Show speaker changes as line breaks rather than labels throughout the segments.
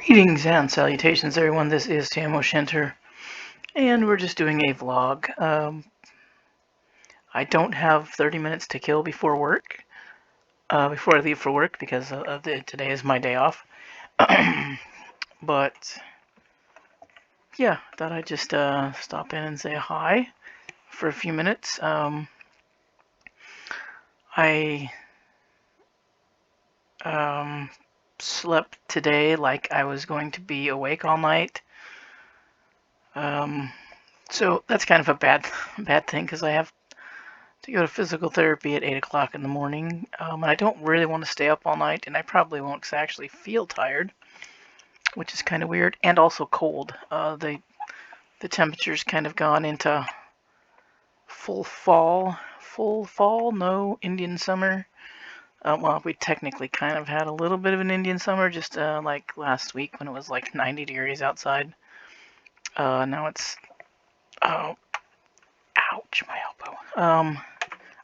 Greetings and salutations, everyone. This is Tam O'Shanter, and we're just doing a vlog. I don't have 30 minutes to kill before work, before I leave for work, because today is my day off. But yeah, thought I'd just stop in and say hi for a few minutes. I slept today like I was going to be awake all night. So that's kind of a bad thing because I have to go to physical therapy at 8 o'clock in the morning. And I don't really want to stay up all night, and I probably won't because I actually feel tired, which is kind of weird, and also cold. The temperature's kind of gone into full fall. Full fall, no Indian summer. Well, we technically kind of had a little bit of an Indian summer just like last week when it was like 90 degrees outside. Now it's, oh, ouch, my elbow.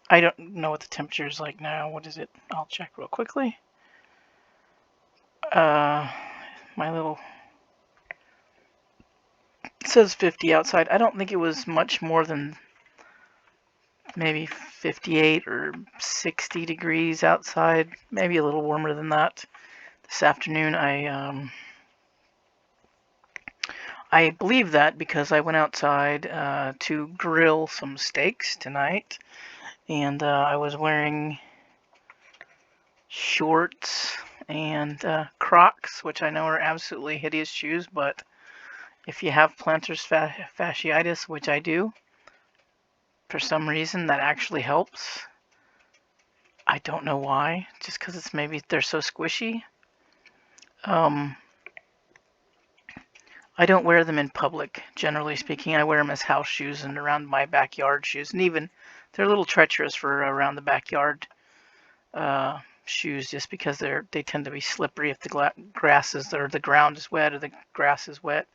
I don't know what the temperature is like now. What is it? I'll check real quickly. My little, it says 50 outside. I don't think it was much more than maybe 58 or 60 degrees outside. Maybe a little warmer than that. This afternoon, I believe that because I went outside to grill some steaks tonight, and I was wearing shorts and Crocs, which I know are absolutely hideous shoes, but if you have plantar fasciitis, which I do, for some reason that actually helps. I don't know why, just because it's maybe they're so squishy. I don't wear them in public, generally speaking. I wear them as house shoes and around my backyard shoes, and even they're a little treacherous for around the backyard shoes, just because they tend to be slippery if the grass is or the ground is wet or the grass is wet.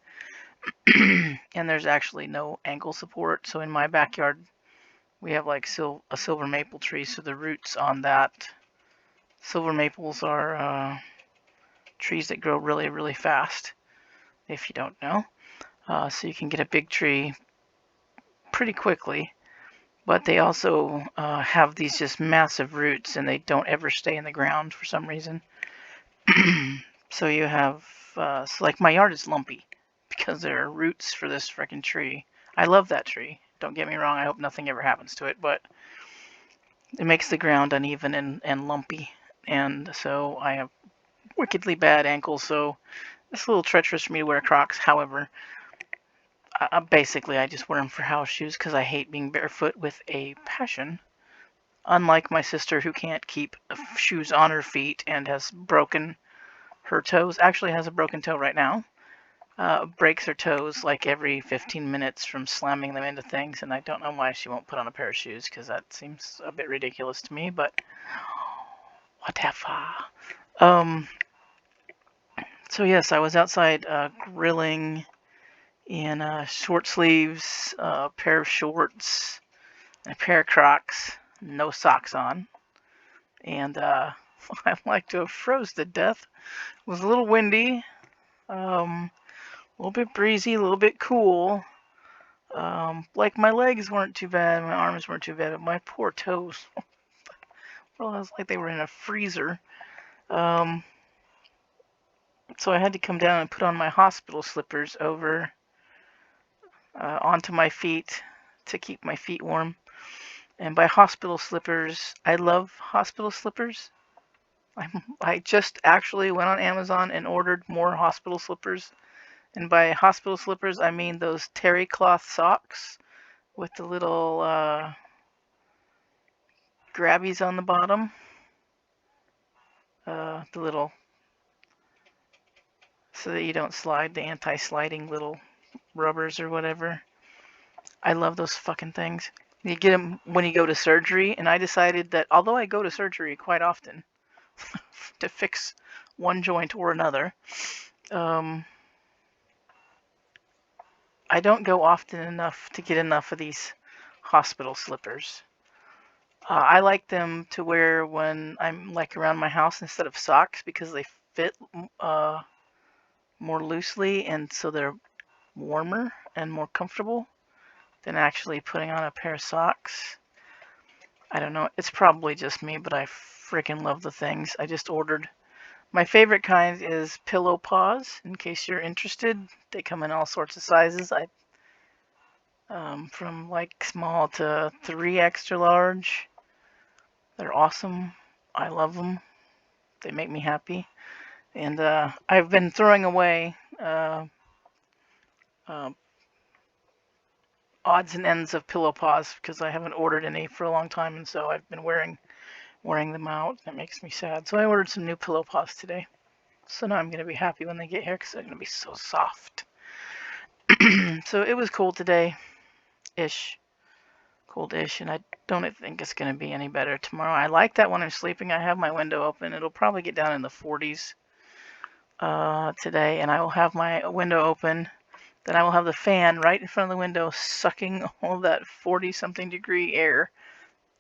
And there's actually no ankle support, so in my backyard we have like a silver maple tree, so the roots on that silver maples are trees that grow really, really fast, if you don't know. So you can get a big tree pretty quickly, but they also have these just massive roots, and they don't ever stay in the ground for some reason. So you have, so like my yard is lumpy because there are roots for this freaking tree. I love that tree. Don't get me wrong, I hope nothing ever happens to it, but it makes the ground uneven and lumpy. And so I have wickedly bad ankles, so it's a little treacherous for me to wear Crocs. However, basically I just wear them for house shoes because I hate being barefoot with a passion. Unlike my sister, who can't keep shoes on her feet and has broken her toes, actually has a broken toe right now, breaks her toes like every 15 minutes from slamming them into things, and I don't know why she won't put on a pair of shoes because that seems a bit ridiculous to me, but whatever. So yes, I was outside grilling in short sleeves, a pair of shorts, and a pair of Crocs, no socks on, and I'd like to have froze to death. It was a little windy, a little bit breezy, a little bit cool. Like my legs weren't too bad, my arms weren't too bad, but my poor toes, well, it was like they were in a freezer. Um, so I had to come down and put on my hospital slippers over onto my feet to keep my feet warm. And by hospital slippers, I love hospital slippers. I just actually went on Amazon and ordered more hospital slippers. And by hospital slippers, I mean those terry cloth socks with the little grabbies on the bottom. The little, so that you don't slide, the anti-sliding little rubbers or whatever. I love those fucking things. You get them when you go to surgery, and I decided that although I go to surgery quite often to fix one joint or another, I don't go often enough to get enough of these hospital slippers. I like them to wear when I'm like around my house instead of socks because they fit more loosely, and so they're warmer and more comfortable than actually putting on a pair of socks. I don't know. It's probably just me, but I freaking love the things. I just ordered. My favorite kind is Pillow Paws, in case you're interested. They come in all sorts of sizes. From like small to 3 extra large. They're awesome. I love them. They make me happy. And I've been throwing away uh, odds and ends of Pillow Paws because I haven't ordered any for a long time, and so I've been wearing them out. That makes me sad. So I ordered some new Pillow Paws today. So now I'm going to be happy when they get here because they're going to be so soft. So it was cold today-ish. Cold-ish, and I don't think it's going to be any better tomorrow. I like that when I'm sleeping, I have my window open. It'll probably get down in the 40s today, and I will have my window open. Then I will have the fan right in front of the window sucking all that 40-something degree air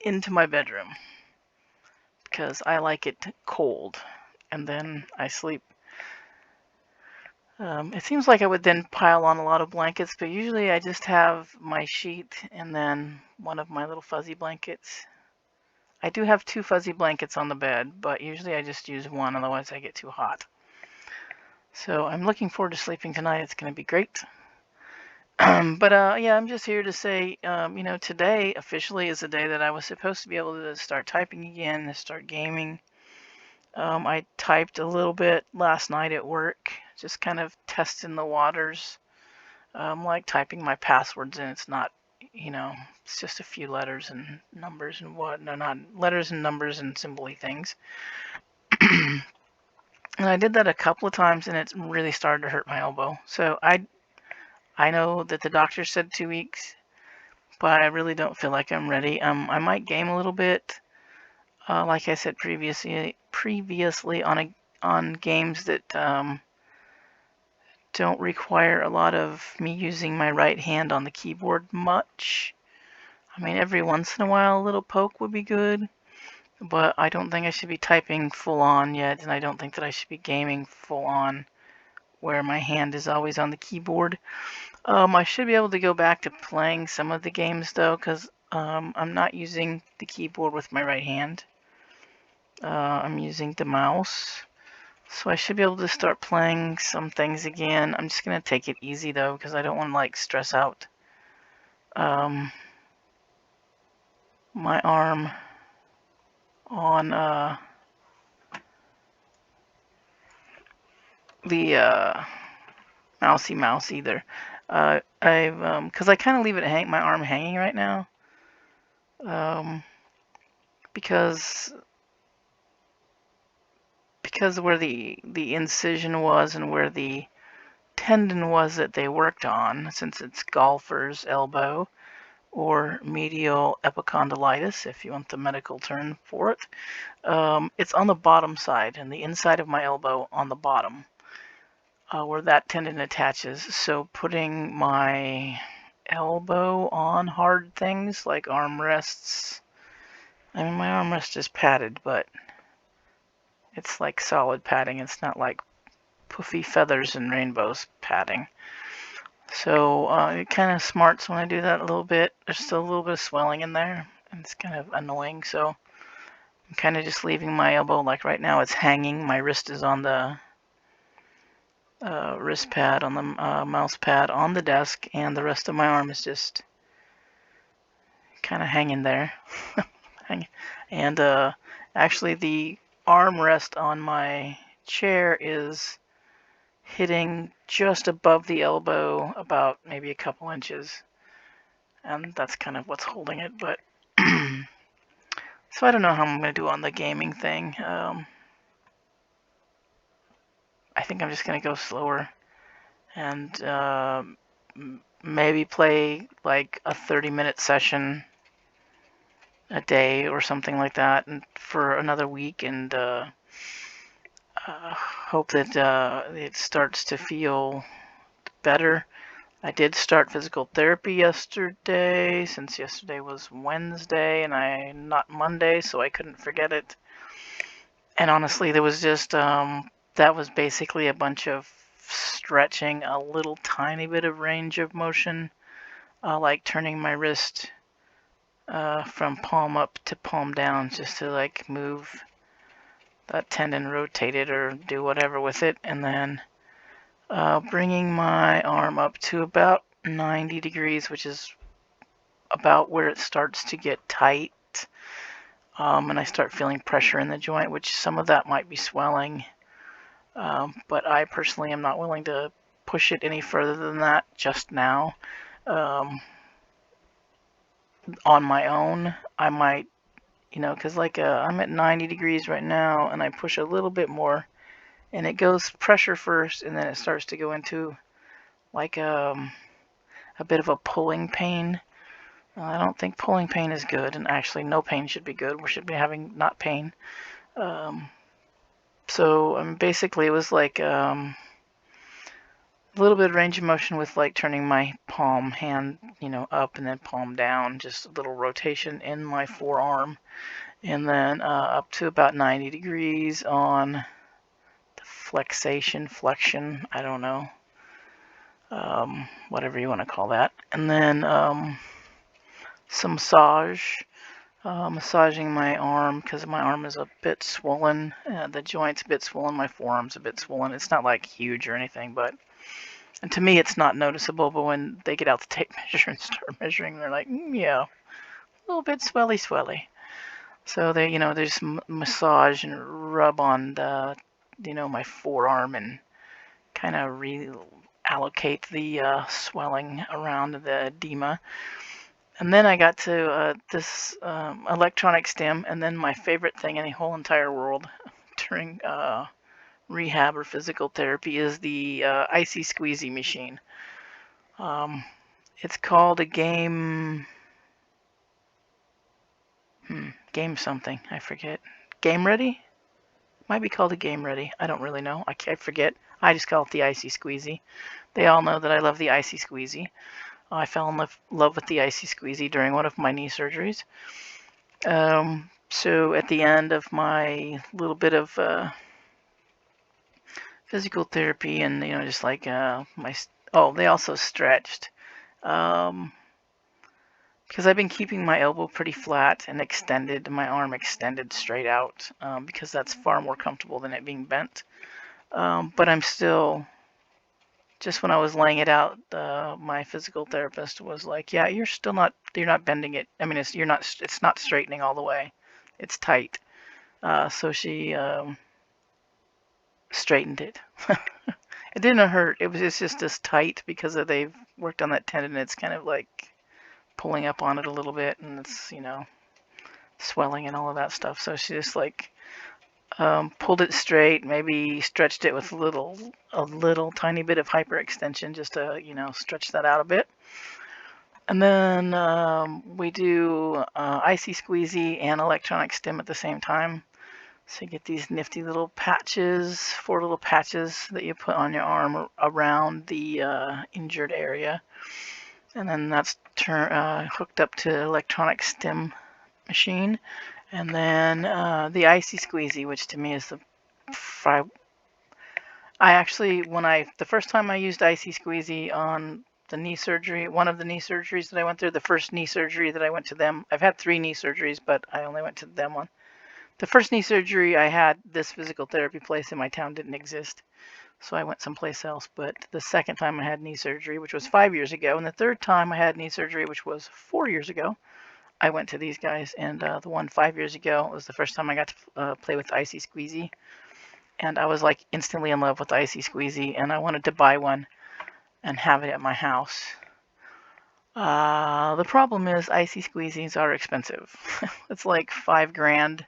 into my bedroom because I like it cold, and then I sleep. It seems like I would then pile on a lot of blankets, but usually I just have my sheet and then one of my little fuzzy blankets. I do have 2 fuzzy blankets on the bed, but usually I just use one, otherwise I get too hot. So I'm looking forward to sleeping tonight. It's going to be great. But yeah, I'm just here to say, today officially is the day that I was supposed to be able to start typing again, to start gaming. I typed a little bit last night at work, just kind of testing the waters. Like typing my passwords in. It's not, it's just a few letters and numbers and not letters and numbers and symbol-y things. And I did that a couple of times, and it really started to hurt my elbow. So I know that the doctor said 2 weeks, but I really don't feel like I'm ready. I might game a little bit, like I said previously on games that don't require a lot of me using my right hand on the keyboard much. I mean, every once in a while a little poke would be good, but I don't think I should be typing full on yet, and I don't think that I should be gaming full on where my hand is always on the keyboard. I should be able to go back to playing some of the games though, because I'm not using the keyboard with my right hand. I'm using the mouse. So I should be able to start playing some things again. I'm just going to take it easy though, because I don't want to like stress out my arm on the mouse either. Because I kind of leave it my arm hanging right now. Because where the incision was and where the tendon was that they worked on, since it's golfer's elbow or medial epicondylitis, if you want the medical term for it, it's on the bottom side and the inside of my elbow on the bottom where that tendon attaches. So putting my elbow on hard things like armrests, I mean my armrest is padded, but it's like solid padding. It's not like puffy feathers and rainbows padding. So it kind of smarts when I do that a little bit. There's still a little bit of swelling in there, and it's kind of annoying. So I'm kind of just leaving my elbow, like right now it's hanging. My wrist is on the wrist pad, on the mouse pad on the desk, and the rest of my arm is just kind of hanging there. And actually the armrest on my chair is hitting just above the elbow, about maybe a couple inches, and that's kind of what's holding it. But so I don't know how I'm going to do on the gaming thing. I think I'm just going to go slower and maybe play like a 30-minute session a day or something like that, and for another week, and hope that it starts to feel better. I did start physical therapy yesterday, since yesterday was Wednesday and not Monday, so I couldn't forget it. And honestly, there was just that was basically a bunch of stretching a little tiny bit of range of motion, like turning my wrist from palm up to palm down, just to like move that tendon, rotate it or do whatever with it, and then bringing my arm up to about 90 degrees, which is about where it starts to get tight, and I start feeling pressure in the joint, which some of that might be swelling, but I personally am not willing to push it any further than that just now. On my own, I might, because like I'm at 90 degrees right now, and I push a little bit more, and it goes pressure first, and then it starts to go into like a bit of a pulling pain. I don't think pulling pain is good, and actually no pain should be good. We should be having not pain. So basically it was like a little bit of range of motion with like turning my palm hand, up and then palm down, just a little rotation in my forearm, and then up to about 90 degrees on the flexion, I don't know, whatever you want to call that, and then some massage. Massaging my arm because my arm is a bit swollen. The joint's a bit swollen. My forearm's a bit swollen. It's not like huge or anything, and to me it's not noticeable. But when they get out the tape measure and start measuring, they're like, yeah, a little bit swelly. So they, they just massage and rub on the, my forearm and kind of reallocate the swelling around the edema. And then I got to this electronic stim, and then my favorite thing in the whole entire world during rehab or physical therapy is the icy squeezy machine. It's called a game something, I forget. Game Ready? Might be called a Game Ready. I don't really know. I forget. I just call it the icy squeezy. They all know that I love the icy squeezy. I fell in love with the icy squeezy during one of my knee surgeries. So at the end of my little bit of physical therapy, and just like they also stretched, because I've been keeping my elbow pretty flat and extended, my arm extended straight out, because that's far more comfortable than it being bent. But I'm still. Just when I was laying it out, my physical therapist was like, "Yeah, you're not bending it. I mean, it's not straightening all the way. It's tight." So she straightened it. It didn't hurt. It's just as tight because they've worked on that tendon. It's kind of like pulling up on it a little bit, and it's swelling and all of that stuff. So she just like pulled it straight, maybe stretched it with a little tiny bit of hyperextension just to, stretch that out a bit. And then we do icy squeezy and electronic stim at the same time. So you get these nifty little patches, 4 little patches that you put on your arm around the injured area. And then that's hooked up to electronic stim machine. And then the icy squeezy, which to me is I actually, the first time I used icy squeezy on the knee surgery, one of the knee surgeries that I went through, the first knee surgery that I went to them, I've had 3 knee surgeries, but I only went to them one. The first knee surgery I had, this physical therapy place in my town didn't exist, so I went someplace else. But the second time I had knee surgery, which was 5 years ago, and the third time I had knee surgery, which was 4 years ago, I went to these guys, and the one 5 years ago was the first time I got to play with icy squeezy, and I was like instantly in love with icy squeezy, and I wanted to buy one and have it at my house. The problem is icy squeezies are expensive. It's like $5,000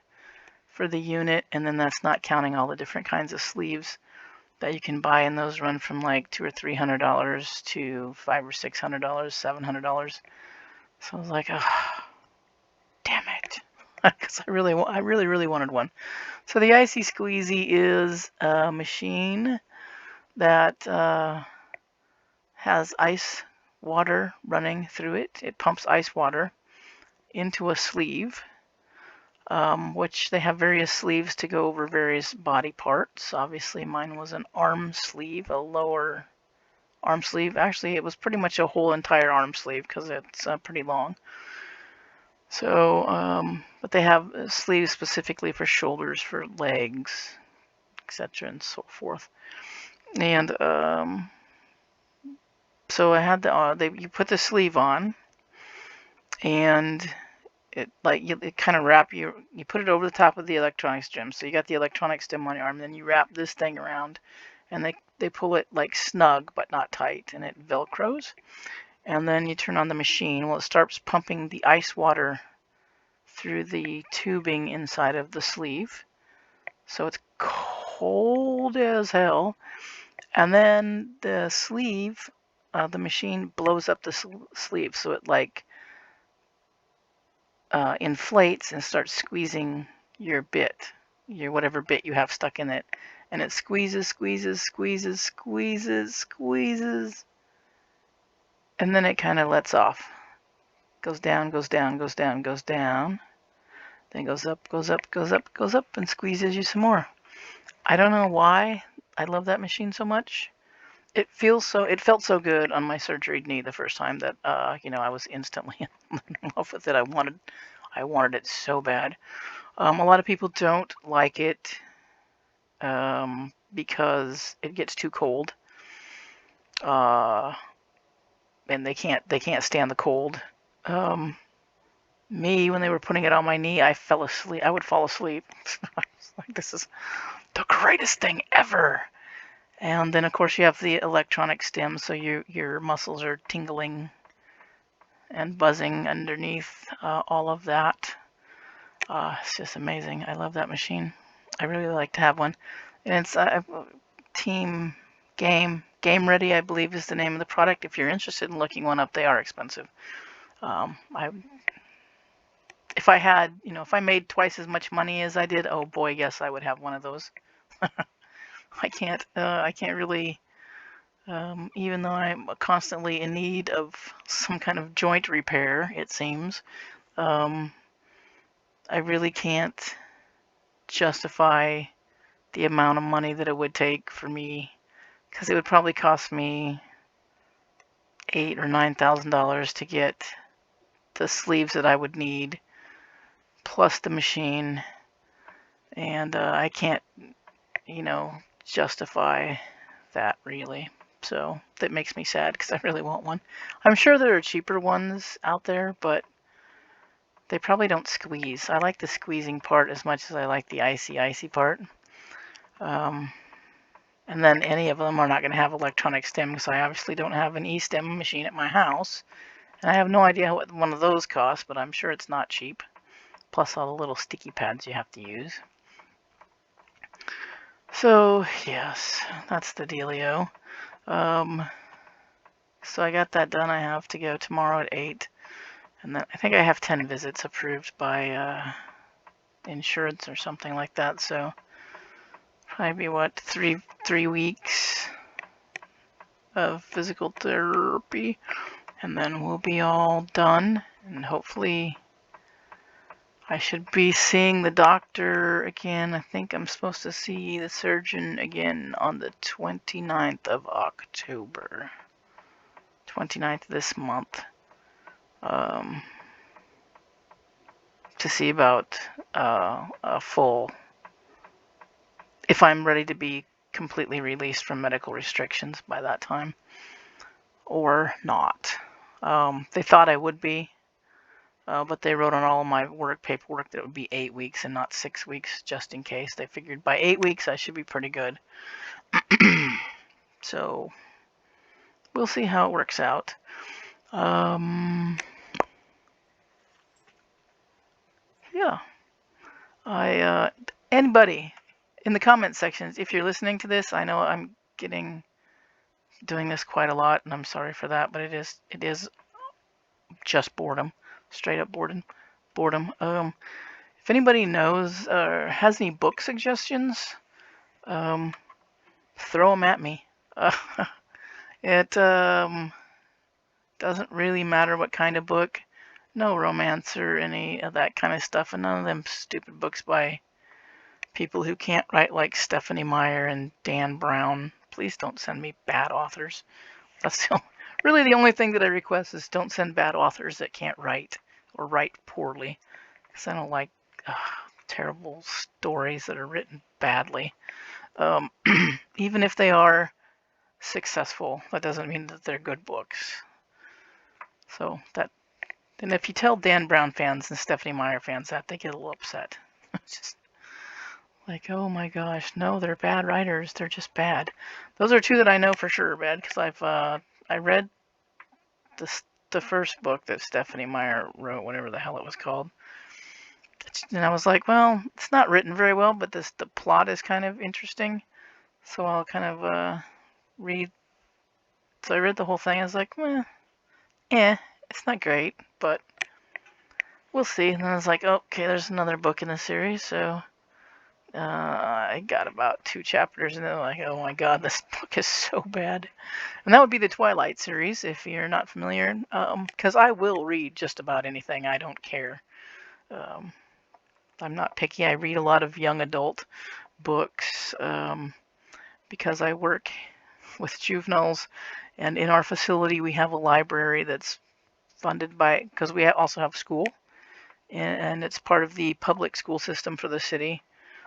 for the unit, and then that's not counting all the different kinds of sleeves that you can buy, and those run from like $200 or $300 to $500 or $600, $700. So I was like, oh, damn it, because I really wanted one. So the icy squeezy is a machine that has ice water running through it. It pumps ice water into a sleeve. which they have various sleeves to go over various body parts. Obviously, mine was an arm sleeve, a lower arm sleeve. Actually, it was pretty much a whole entire arm sleeve because it's pretty long. So, but they have sleeves specifically for shoulders, for legs, etc., and so forth. And so I had you put the sleeve on, and it kind of you put it over the top of the electronic stem. So you got the electronic stem on your arm, then you wrap this thing around, and they pull it like snug but not tight, and it velcros. And then you turn on the machine. Well, it starts pumping the ice water through the tubing inside of the sleeve. So it's cold as hell. And then the sleeve, the machine blows up the sleeve. So it like inflates and starts squeezing your bit, your whatever bit you have stuck in it. And it squeezes, squeezes, squeezes, squeezes, squeezes. And then it kind of lets off. Goes down, goes down, goes down, goes down. Then goes up, goes up, goes up, goes up, and squeezes you some more. I don't know why I love that machine so much. It felt so good on my surgery knee the first time that I was instantly in love with it. I wanted it so bad. A lot of people don't like it because it gets too cold, and they can't stand the cold. Me, when they were putting it on my knee, I fell asleep. I would fall asleep. I was like, this is the greatest thing ever. And then, of course, you have the electronic stem, so your muscles are tingling and buzzing underneath all of that. It's just amazing. I love that machine. I really like to have one. And it's Team Game Ready, I believe, is the name of the product. If you're interested in looking one up, they are expensive. If I made twice as much money as I did, oh boy, yes, I would have one of those. I can't really, even though I'm constantly in need of some kind of joint repair, it seems, I really can't justify the amount of money that it would take for me, because it would probably cost me $8,000 or $9,000 to get the sleeves that I would need, plus the machine, and I can't, justify that really. So that makes me sad because I really want one. I'm sure there are cheaper ones out there, but they probably don't squeeze. I like the squeezing part as much as I like the icy part. And then any of them are not going to have electronic stem because I obviously don't have an e-stem machine at my house. And I have no idea what one of those costs, but I'm sure it's not cheap. Plus all the little sticky pads you have to use. So, yes, that's the dealio. So I got that done. I have to go tomorrow at 8. And then I think I have 10 visits approved by insurance or something like that. So probably what, three weeks of physical therapy, and then we'll be all done. And hopefully I should be seeing the doctor again. I think I'm supposed to see the surgeon again on the 29th of October. 29th this month. To see about a full, if I'm ready to be completely released from medical restrictions by that time or not. They thought I would be, but they wrote on all of my work paperwork that it would be 8 weeks and not 6 weeks, just in case. They figured by 8 weeks I should be pretty good. So we'll see how it works out. Yeah. Anybody in the comment sections, if you're listening to this, I know I'm doing this quite a lot, and I'm sorry for that, but it is just boredom, straight up boredom. If anybody knows or has any book suggestions, throw them at me. It doesn't really matter what kind of book. No romance or any of that kind of stuff, and none of them stupid books by people who can't write like Stephanie Meyer and Dan Brown. Please don't send me bad authors. That's really the only thing that I request is don't send bad authors that can't write or write poorly, because I don't like terrible stories that are written badly. Um, even if they are successful, that doesn't mean that they're good books. So that, and if you tell Dan Brown fans and Stephanie Meyer fans that, they get a little upset. It's just like, oh my gosh, no, they're bad writers. They're just bad. Those are two that I know for sure are bad because I read the first book that Stephanie Meyer wrote, whatever the hell it was called. And I was like, well, it's not written very well, but the plot is kind of interesting. So I'll kind of read. So I read the whole thing. I was like, it's not great, but we'll see. And then I was like, okay, there's another book in the series. So I got about 2 chapters, and then I'm like, oh my god, this book is so bad. And that would be the Twilight series, if you're not familiar. Because I will read just about anything. I don't care. I'm not picky. I read a lot of young adult books because I work with juveniles, and in our facility we have a library that's funded by, because we also have school, and it's part of the public school system for the city.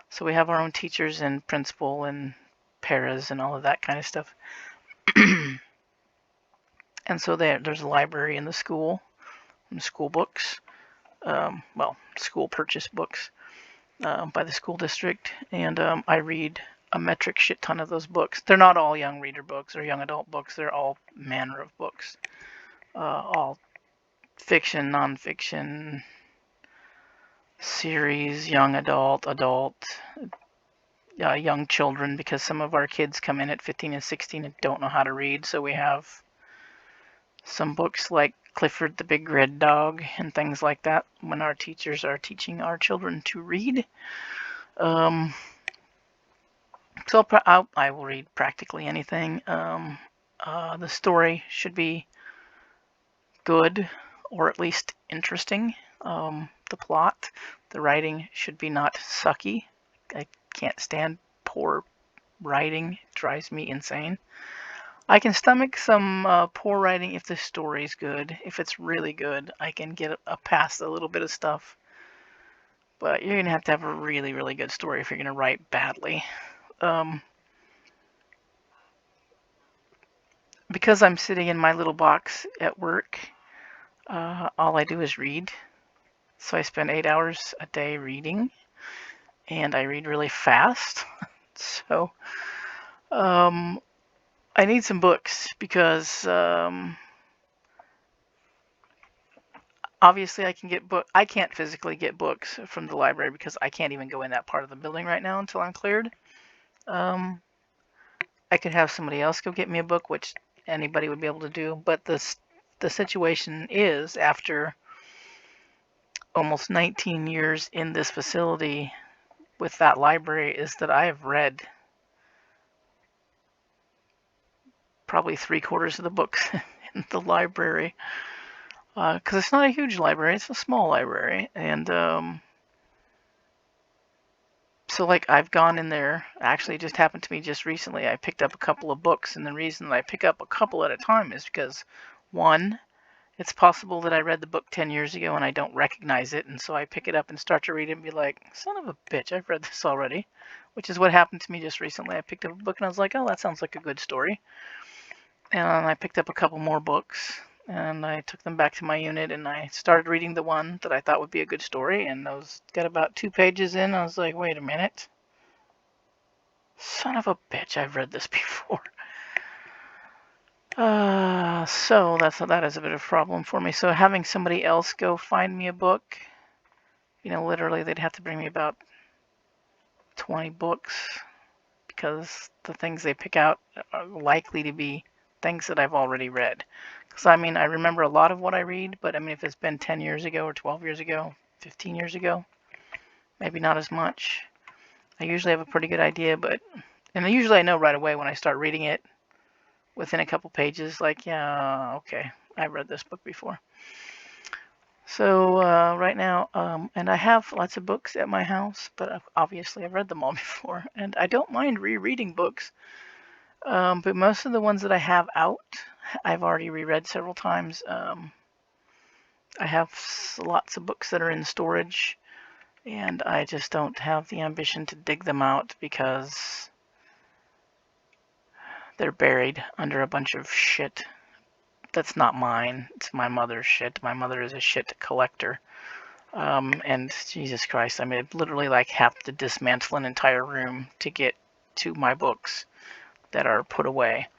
So we have our own teachers and principal and paras and all of that kind of stuff. And so there's a library in the school, and school books, school purchase books by the school district, and I read a metric shit ton of those books. They're not all young reader books or young adult books. They're all manner of books, all fiction, nonfiction, series, young adult, young children, because some of our kids come in at 15 and 16 and don't know how to read. So we have some books like Clifford the Big Red Dog and things like that when our teachers are teaching our children to read. So I will read practically anything. The story should be good or at least interesting. The plot, the writing should be not sucky. I can't stand poor writing. It drives me insane. I can stomach some poor writing if the story's good. If it's really good, I can get past a little bit of stuff. But you're going to have a really, really good story if you're going to write badly. Because I'm sitting in my little box at work, all I do is read. So I spend 8 hours a day reading, and I read really fast. So I need some books because obviously I can't physically get books from the library because I can't even go in that part of the building right now until I'm cleared. I could have somebody else go get me a book, which anybody would be able to do. But the situation is, after almost 19 years in this facility with that library, is that I have read probably 3/4 of the books in the library. Because it's not a huge library, it's a small library. And so like I've gone in there, actually it just happened to me just recently, I picked up a couple of books, and the reason that I pick up a couple at a time is because, one, it's possible that I read the book 10 years ago and I don't recognize it, and so I pick it up and start to read it and be like, son of a bitch, I've read this already, which is what happened to me just recently. I picked up a book and I was like, oh, that sounds like a good story. And I picked up a couple more books, and I took them back to my unit, and I started reading the one that I thought would be a good story, and I got about 2 pages in, I was like, wait a minute. Son of a bitch, I've read this before. So that is a bit of a problem for me. So having somebody else go find me a book, literally they'd have to bring me about 20 books, because the things they pick out are likely to be things that I've already read. Because I remember a lot of what I read, but if it's been 10 years ago or 12 years ago, 15 years ago, maybe not as much. I usually have a pretty good idea, and usually I know right away when I start reading it, within a couple pages, like, yeah, okay, I've read this book before. So right now, and I have lots of books at my house, but obviously I've read them all before, and I don't mind rereading books. But most of the ones that I have out, I've already reread several times. I have lots of books that are in storage, and I just don't have the ambition to dig them out because they're buried under a bunch of shit that's not mine. It's my mother's shit. My mother is a shit collector. And Jesus Christ, I mean, I literally like have to dismantle an entire room to get to my books that are put away.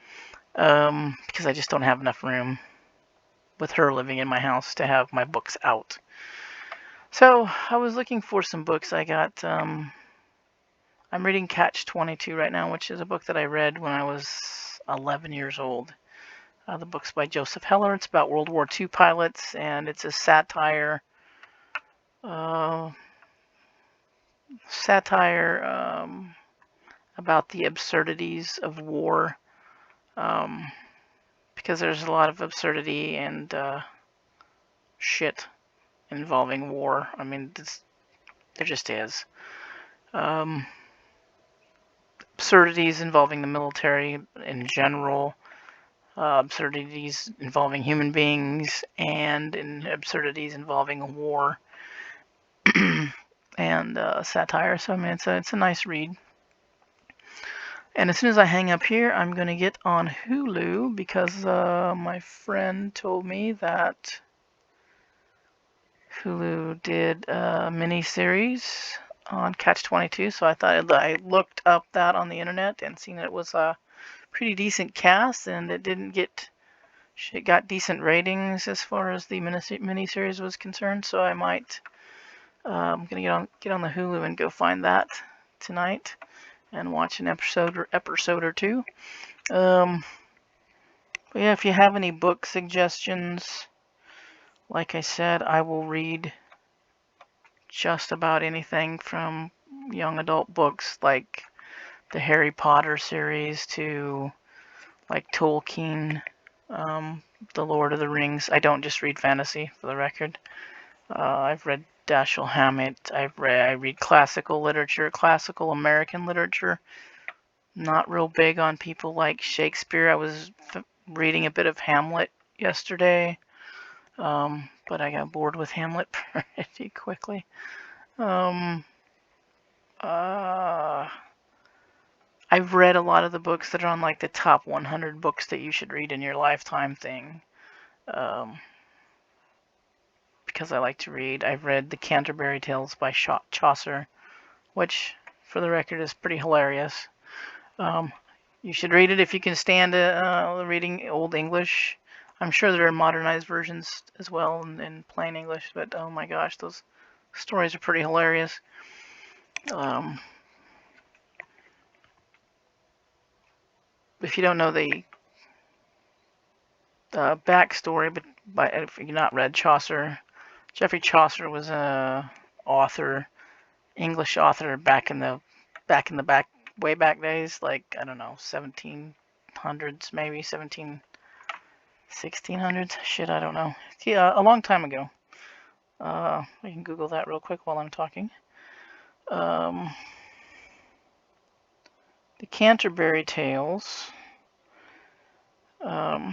Because I just don't have enough room with her living in my house to have my books out. So I was looking for some books. I'm reading Catch 22 right now, which is a book that I read when I was 11 years old. The book's by Joseph Heller. It's about World War II pilots, and it's a satire about the absurdities of war, because there's a lot of absurdity and shit involving war. I mean, there just is. Absurdities involving the military in general, absurdities involving human beings, and absurdities involving war and satire. So I mean, it's a nice read. And as soon as I hang up here, I'm going to get on Hulu because my friend told me that Hulu did a mini-series on Catch 22. So I looked up that on the internet and seen it was a pretty decent cast, and it got decent ratings as far as the mini-series was concerned. So I'm going to get on the Hulu and go find that tonight and watch an episode or two. But yeah, if you have any book suggestions, like I said, I will read just about anything from young adult books like the Harry Potter series to like Tolkien, the Lord of the Rings. I don't just read fantasy, for the record. I've read Dashiell Hammett. I read classical literature, classical American literature. Not real big on people like Shakespeare. I was reading a bit of Hamlet yesterday, but I got bored with Hamlet pretty quickly. I've read a lot of the books that are on like the top 100 books that you should read in your lifetime thing, because I like to read. I've read the Canterbury Tales by Chaucer, which, for the record, is pretty hilarious. You should read it if you can stand reading Old English. I'm sure there are modernized versions as well in plain English, but oh my gosh, those stories are pretty hilarious. If you don't know the backstory, but if you've not read Chaucer, Geoffrey Chaucer was a author, English author way back days, like I don't know, 1700s maybe, 1600s. Shit, I don't know. Yeah, a long time ago. I can Google that real quick while I'm talking. The Canterbury Tales. Oh,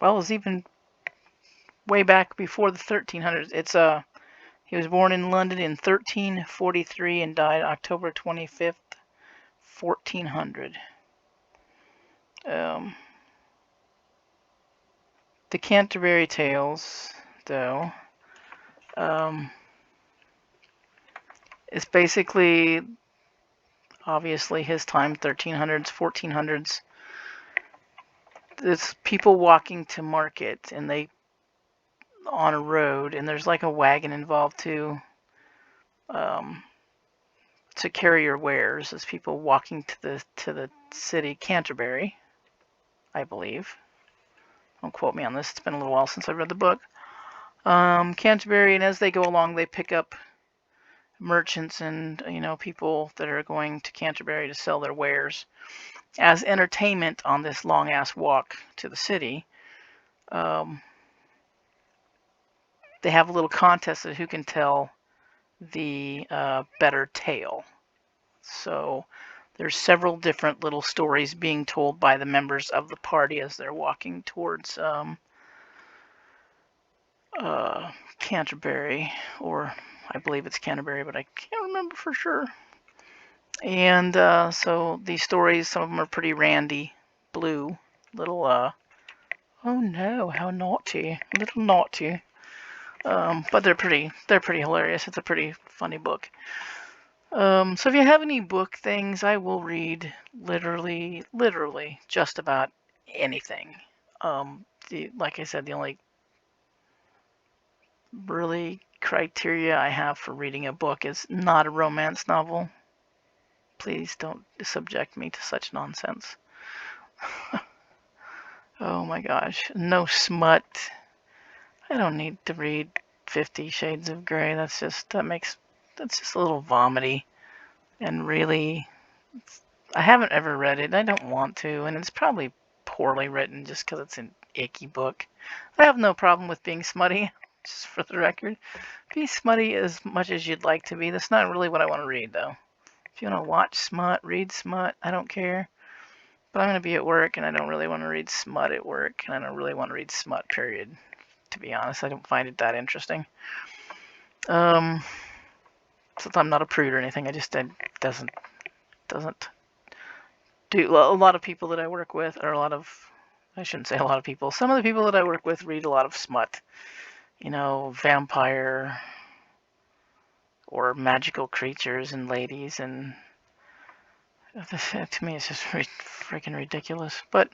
well, it's even way back before the 1300s. He was born in London in 1343 and died October 25th, 1400. The Canterbury Tales, though, is basically, obviously, his time, 1300s, 1400s. It's people walking to market, and on a road, and there's like a wagon involved too, to carry your wares. As people walking to the city Canterbury, I believe. Don't quote me on this. It's been a little while since I read the book. Canterbury, and as they go along, they pick up merchants and people that are going to Canterbury to sell their wares as entertainment on this long ass walk to the city. they have a little contest of who can tell the better tale. So there's several different little stories being told by the members of the party as they're walking towards Canterbury, or I believe it's Canterbury, but I can't remember for sure. And so these stories, some of them are pretty randy, blue, little, oh no, how naughty, little naughty. But they're pretty hilarious. It's a pretty funny book. So if you have any book things, I will read literally just about anything. Like I said, the only really criteria I have for reading a book is not a romance novel. Please don't subject me to such nonsense. Oh my gosh, no smut. I don't need to read 50 Shades of Grey. That's just a little vomity. And really, I haven't ever read it. I don't want to, and it's probably poorly written just because it's an icky book. I have no problem with being smutty, just for the record. Be smutty as much as you'd like to be. That's not really what I want to read, though. If you want to watch smut, read smut, I don't care. But I'm going to be at work, and I don't really want to read smut at work, and I don't really want to read smut, period. To be honest, I don't find it that interesting. Since I'm not a prude or anything, it doesn't do. A lot of people that I work with, or I shouldn't say a lot of people. Some of the people that I work with read a lot of smut. You know, vampire or magical creatures and ladies, and to me it's just freaking ridiculous. But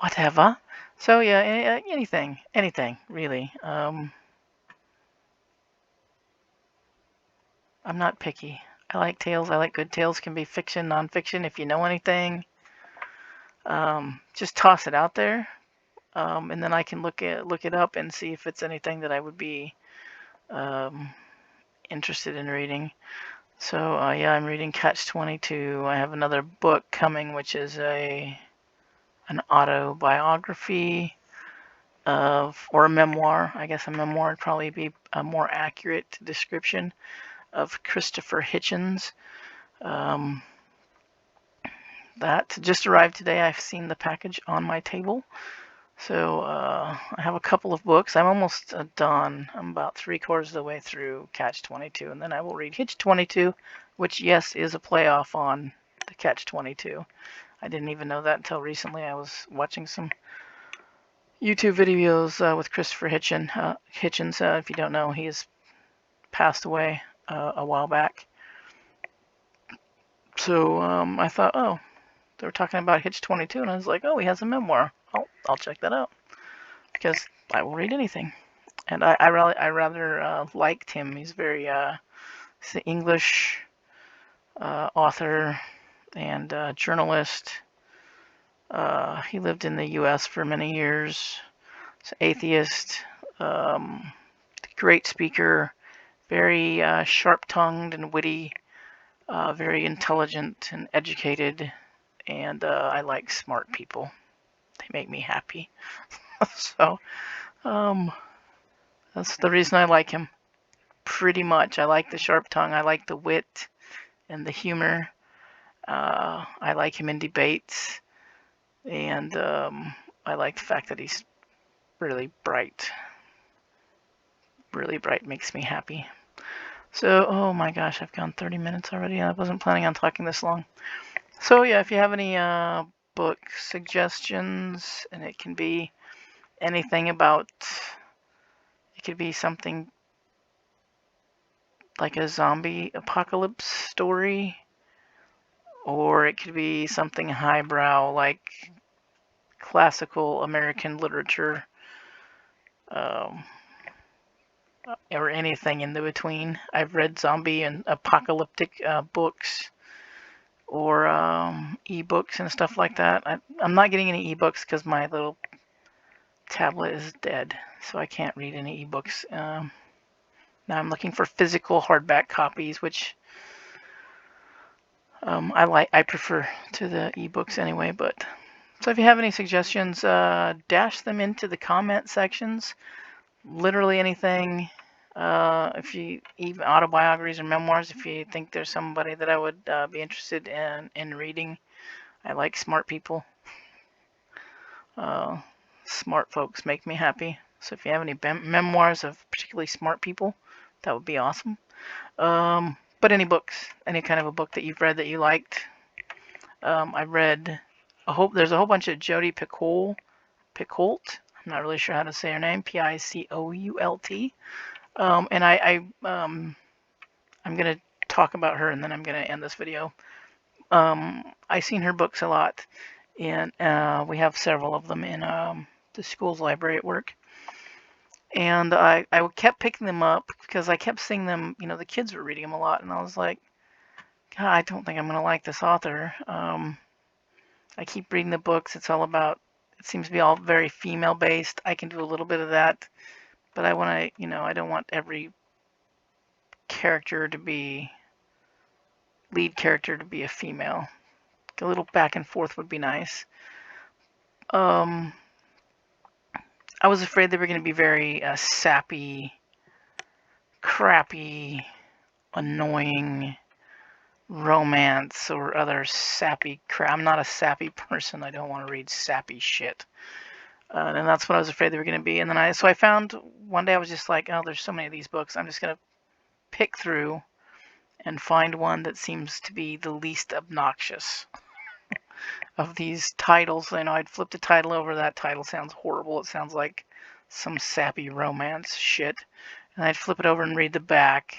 whatever. So yeah, anything, really. I'm not picky. I like tales. I like good tales. Can be fiction, nonfiction. If you know anything, just toss it out there, and then I can look it up and see if it's anything that I would be interested in reading. So yeah, I'm reading Catch-22. I have another book coming, which is an autobiography or a memoir. I guess a memoir would probably be a more accurate description of Christopher Hitchens. That just arrived today. I've seen the package on my table. So I have a couple of books. I'm almost done. I'm about 3/4 of the way through Catch-22, and then I will read Hitch-22, which, yes, is a playoff on the Catch-22. I didn't even know that until recently. I was watching some YouTube videos with Christopher Hitchens. If you don't know, he has passed away a while back. So I thought, oh, they were talking about Hitch-22, and I was like, oh, he has a memoir. I'll check that out, because I will read anything. And I rather liked him. He's he's an English author and journalist. He lived in the U.S. for many years. He's an atheist, great speaker, very sharp-tongued and witty, very intelligent and educated, and I like smart people. They make me happy. So that's the reason I like him. Pretty much. I like the sharp tongue. I like the wit and the humor. I like him in debates. And I like the fact that he's really bright. Really bright makes me happy. So, oh my gosh, I've gone 30 minutes already. I wasn't planning on talking this long. So yeah, if you have any book suggestions, and it can be anything about, it could be something like a zombie apocalypse story, or it could be something highbrow like classical American literature, or anything in the between. I've read zombie and apocalyptic books, or ebooks and stuff like that. I'm not getting any ebooks because my little tablet is dead, so I can't read any ebooks. Now I'm looking for physical hardback copies, which I prefer to the ebooks anyway. But so if you have any suggestions, dash them into the comment sections. literally anything. If you even autobiographies or memoirs, if you think there's somebody that I would be interested in reading, I like smart people. Uh, Smart folks make me happy. So if you have any memoirs of particularly smart people, that would be awesome. But any books, any kind of a book that you've read that you liked. I've read there's a whole bunch of Jodi Picoult. I'm not really sure how to say her name. Picoult. And I'm gonna talk about her and then I'm gonna end this video. I've seen her books a lot, and we have several of them in the school's library at work. And I kept picking them up because I kept seeing them. You know, the kids were reading them a lot, and I was like, God, I don't think I'm gonna like this author. I keep reading the books. It's all about. It seems to be all very female based. I can do a little bit of that, but I want to. You know, I don't want every character to be lead character to be a female. A little back and forth would be nice. I was afraid they were going to be very sappy, crappy, annoying romance or other sappy crap. I'm not a sappy person. I don't want to read sappy shit. And that's what I was afraid they were going to be. And then I found one day I was just like, oh, there's so many of these books. I'm just going to pick through and find one that seems to be the least obnoxious of these titles. You know, I'd flip the title over. That title sounds horrible. It sounds like some sappy romance shit. And I'd flip it over and read the back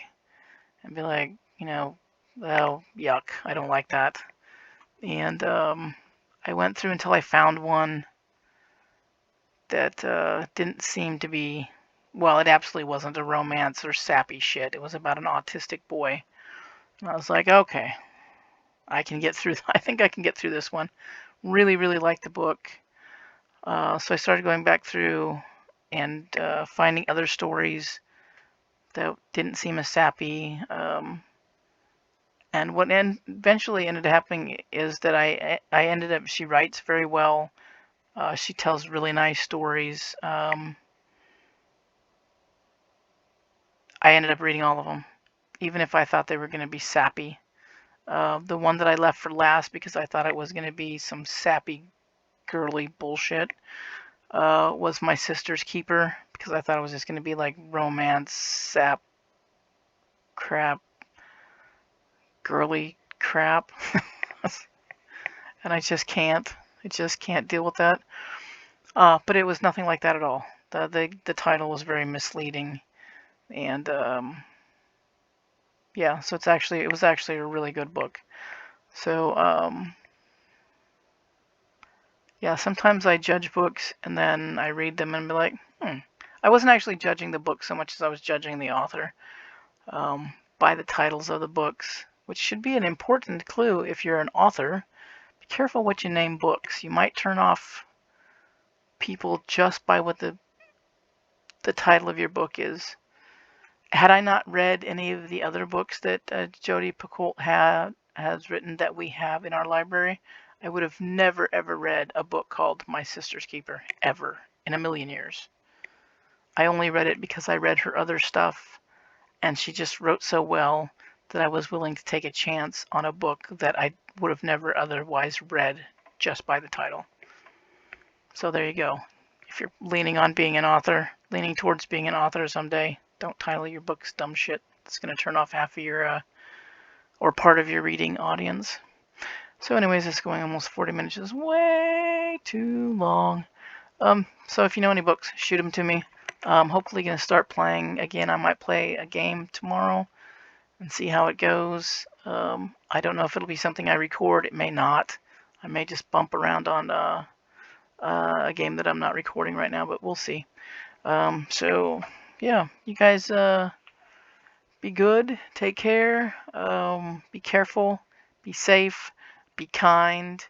and be like, you know, oh, yuck, I don't like that. And I went through until I found one that didn't seem to be, well, it absolutely wasn't a romance or sappy shit. It was about an autistic boy. And I was like, okay, I can get through, I think I can get through this one. Really, really liked the book. So I started going back through and finding other stories that didn't seem as sappy. And what eventually ended up happening is that I ended up, she writes very well. She tells really nice stories. I ended up reading all of them, even if I thought they were going to be sappy. The one that I left for last because I thought it was going to be some sappy, girly bullshit was My Sister's Keeper, because I thought it was just going to be like romance, sap, crap, girly crap. And I just can't deal with that. But it was nothing like that at all. The title was very misleading, and yeah, so it was actually a really good book. So yeah, sometimes I judge books and then I read them and be like, I wasn't actually judging the book so much as I was judging the author by the titles of the books, which should be an important clue if you're an author. Be careful what you name books. You might turn off people just by what the title of your book is. Had I not read any of the other books that Jodi Picoult has written that we have in our library, I would have never ever read a book called My Sister's Keeper, ever, in a million years. I only read it because I read her other stuff, and she just wrote so well that I was willing to take a chance on a book that I would have never otherwise read just by the title. So there you go. If you're leaning on being an author, leaning towards being an author someday, don't title your books dumb shit. It's going to turn off half of your, or part of your reading audience. So anyways, it's going almost 40 minutes. It's way too long. So if you know any books, shoot them to me. Hopefully going to start playing again. I might play a game tomorrow and see how it goes. I don't know if it'll be something I record. It may not. I may just bump around on a game that I'm not recording right now, but we'll see. So yeah, you guys be good, take care, be careful, be safe, be kind,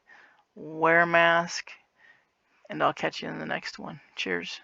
wear a mask, and I'll catch you in the next one. Cheers.